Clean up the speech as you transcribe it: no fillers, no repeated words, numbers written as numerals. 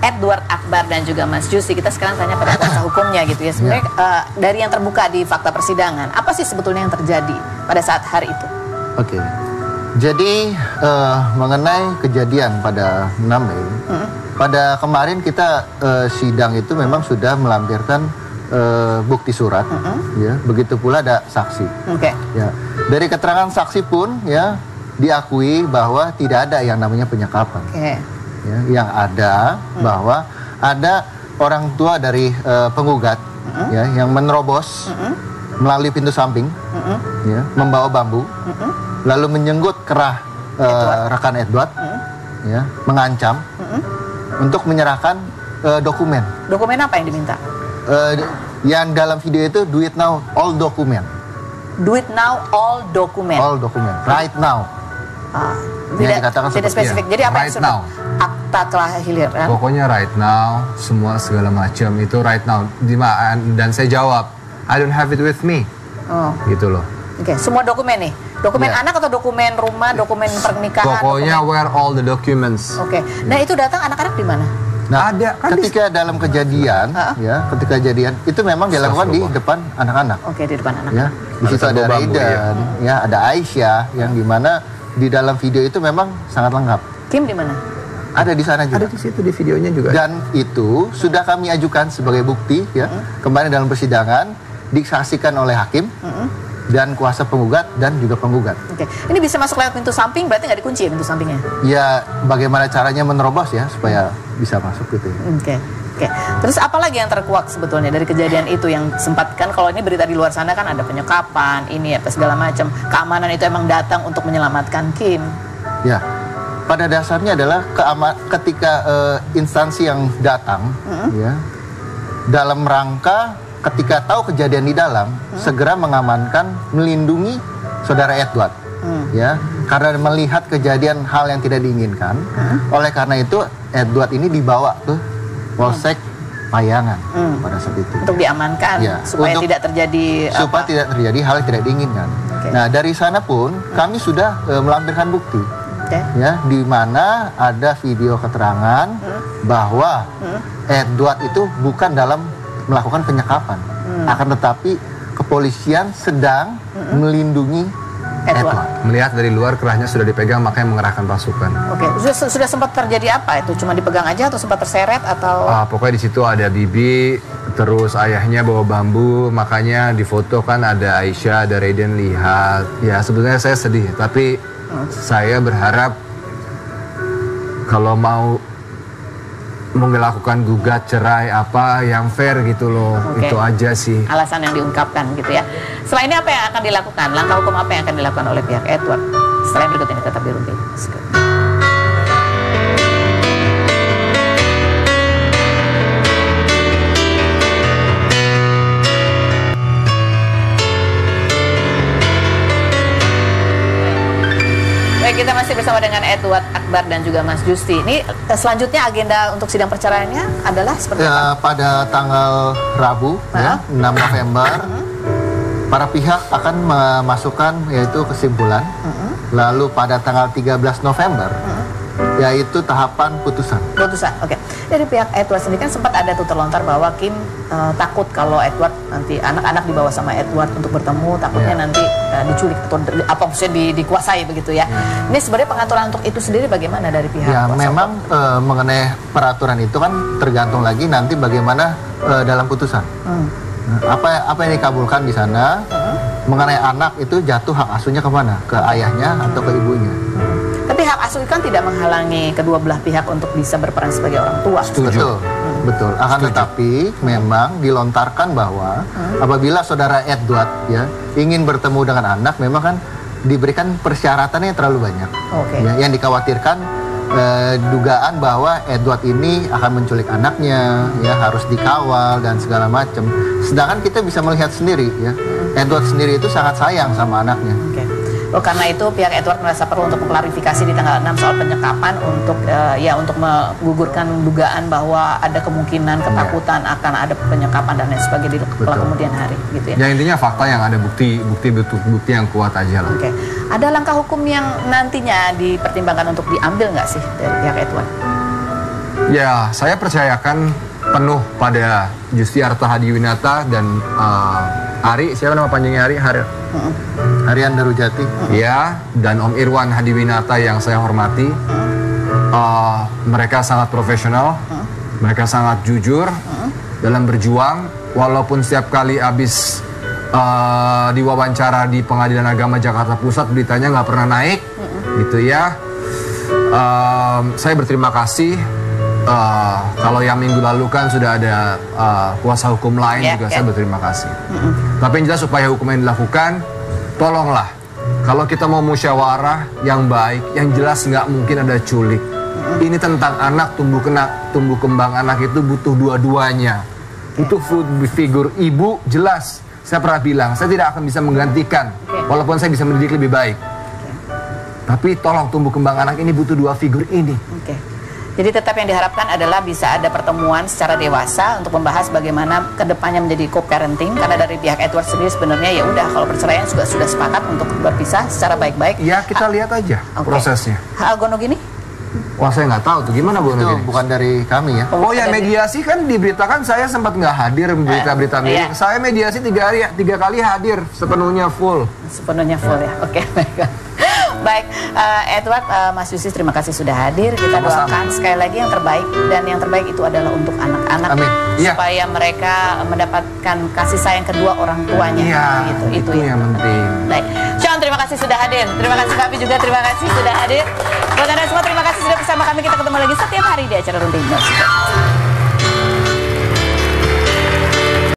Edward Akbar dan juga Mas Justy. Kita sekarang tanya pada kuasa hukumnya gitu ya. Sebenarnya dari yang terbuka di fakta persidangan, apa sih sebetulnya yang terjadi pada saat hari itu? Oke. Jadi mengenai kejadian pada 6 Mei, pada kemarin kita sidang itu memang sudah melampirkan bukti surat, ya. Begitu pula ada saksi. Ya. Dari keterangan saksi pun, ya, diakui bahwa tidak ada yang namanya penyekapan. Ya, yang ada bahwa ada orang tua dari penggugat, ya, yang menerobos melalui pintu samping, ya, membawa bambu, lalu menyenggut kerah rekan Edward, ya, mengancam untuk menyerahkan dokumen. Dokumen apa yang diminta? Yang dalam video itu do it now all document. Do it now all document. All document. Right now. Tidak spesifik. Jadi apa right now. Akta kelahiran. Pokoknya right now, semua segala macam itu right now. Dan saya jawab, I don't have it with me. Gitu loh. Oke, semua dokumen nih. Dokumen anak atau dokumen rumah, dokumen pernikahan? Pokoknya where all the documents. Oke. Nah, itu datang anak-anak di mana? Nah, ketika dalam kejadian, ya, ketika kejadian itu memang dilakukan di depan anak-anak. Oke, di depan anak. Ya, di situ ada Raidan, ya, ada Aisyah, yang dimana di dalam video itu memang sangat lengkap. Kim di mana? Ada di sana juga. Ada di situ di videonya juga. Dan itu sudah kami ajukan sebagai bukti, ya, kemarin dalam persidangan disaksikan oleh hakim. Dan kuasa penggugat dan juga penggugat. Oke, ini bisa masuk lewat pintu samping, berarti nggak dikunci ya pintu sampingnya? Ya, bagaimana caranya menerobos ya supaya bisa masuk gitu. Oke. Terus apa lagi yang terkuak sebetulnya dari kejadian itu yang sempat kan kalau ini berita di luar sana kan ada penyekapan, ini apa segala macam. Keamanan itu emang datang untuk menyelamatkan Kim. Ya, pada dasarnya adalah ketika instansi yang datang, ya, dalam rangka ketika tahu kejadian di dalam, segera mengamankan, melindungi saudara Edward, ya, karena melihat kejadian hal yang tidak diinginkan. Oleh karena itu, Edward ini dibawa ke Polsek Payangan pada saat itu. Untuk diamankan, ya, supaya tidak terjadi hal yang tidak diinginkan. Nah, dari sana pun kami sudah melampirkan bukti, ya, di mana ada video keterangan bahwa Edward itu bukan dalam melakukan penyekapan, akan tetapi kepolisian sedang melindungi Edward. Melihat dari luar kerahnya sudah dipegang, makanya mengerahkan pasukan. Oke, sudah sempat terjadi apa itu? Cuma dipegang aja atau sempat terseret atau? Pokoknya di situ ada bibi, terus ayahnya bawa bambu, makanya di foto kan ada Aisyah, ada Raidan lihat. Ya sebetulnya saya sedih, tapi saya berharap kalau mau melakukan gugat cerai apa yang fair gitu loh. Itu aja sih alasan yang diungkapkan gitu ya. Setelah ini apa yang akan dilakukan, langkah hukum apa yang akan dilakukan oleh pihak Edward setelah berikut ini? Tetap di Rumpi. Kita masih bersama dengan Edward Akbar dan juga Mas Justy. Ini selanjutnya agenda untuk sidang perceraiannya adalah seperti apa? Pada tanggal Rabu, ya, 6 November, para pihak akan memasukkan yaitu kesimpulan. Lalu pada tanggal 13 November, yaitu tahapan putusan. Oke. Dari pihak Edward sendiri kan sempat ada tuh terlontar bahwa Kim takut kalau Edward nanti anak-anak dibawa sama Edward untuk bertemu, takutnya nanti diculik atau apa maksudnya dikuasai begitu ya. Ini sebenarnya pengaturan untuk itu sendiri bagaimana dari pihak? Ya, memang mengenai peraturan itu kan tergantung lagi nanti bagaimana dalam putusan. Apa yang dikabulkan di sana mengenai anak itu jatuh hak asuhnya kemana? Ke ayahnya atau ke ibunya? Tapi hak asuh kan tidak menghalangi kedua belah pihak untuk bisa berperan sebagai orang tua. Betul. Akan tetapi memang dilontarkan bahwa apabila saudara Edward ya ingin bertemu dengan anak, memang kan diberikan persyaratannya terlalu banyak. Ya, yang dikhawatirkan dugaan bahwa Edward ini akan menculik anaknya, ya, harus dikawal dan segala macam. Sedangkan kita bisa melihat sendiri, ya, Edward sendiri itu sangat sayang sama anaknya. Karena itu pihak Edward merasa perlu untuk mengklarifikasi di tanggal 6 soal penyekapan untuk untuk menggugurkan dugaan bahwa ada kemungkinan ketakutan akan ada penyekapan dan lain sebagainya di kemudian hari gitu ya. Ya intinya fakta yang ada bukti yang kuat aja lah. Ada langkah hukum yang nantinya dipertimbangkan untuk diambil nggak sih dari pihak Edward? Ya, saya percayakan penuh pada Justiarta Hadiwinata dan Ari, siapa nama panjangnya Ari? Harian Darujati. Ya, dan Om Irwan Hadiwinata yang saya hormati. Mereka sangat profesional, mereka sangat jujur dalam berjuang. Walaupun setiap kali habis diwawancara di Pengadilan Agama Jakarta Pusat beritanya nggak pernah naik, gitu ya. Saya berterima kasih. Kalau yang minggu lalu kan sudah ada kuasa hukum lain juga saya berterima kasih. Tapi yang jelas supaya hukum yang dilakukan, tolonglah. Kalau kita mau musyawarah yang baik, yang jelas nggak mungkin ada culik. Ini tentang anak, tumbuh kembang anak itu butuh dua-duanya. Butuh figur ibu, jelas. Saya pernah bilang, saya tidak akan bisa menggantikan, walaupun saya bisa mendidik lebih baik. Tapi tolong tumbuh kembang anak ini butuh dua figur ini. Jadi tetap yang diharapkan adalah bisa ada pertemuan secara dewasa untuk membahas bagaimana kedepannya menjadi co-parenting. Karena dari pihak Edward sendiri sebenarnya ya udah kalau perceraian sudah sepakat untuk berpisah secara baik-baik. Ya kita lihat aja prosesnya. Algono gini? Wah saya nggak tahu tuh gimana Bu. Itu bukan dari kami ya. Oh ya mediasi kan diberitakan saya sempat nggak hadir berita-berita miring. Saya mediasi 3 kali hadir sepenuhnya full. Sepenuhnya full ya. Oke baik. Baik, Edward, Mas Yusis terima kasih sudah hadir. Kita doakan sekali lagi yang terbaik, dan yang terbaik itu adalah untuk anak-anak supaya mereka mendapatkan kasih sayang kedua orang tuanya. Iya, itu yang penting. Baik, Sean terima kasih sudah hadir. Terima kasih kami juga terima kasih sudah hadir. Buat Anda semua terima kasih sudah bersama kami. Kita ketemu lagi setiap hari di acara Runting News.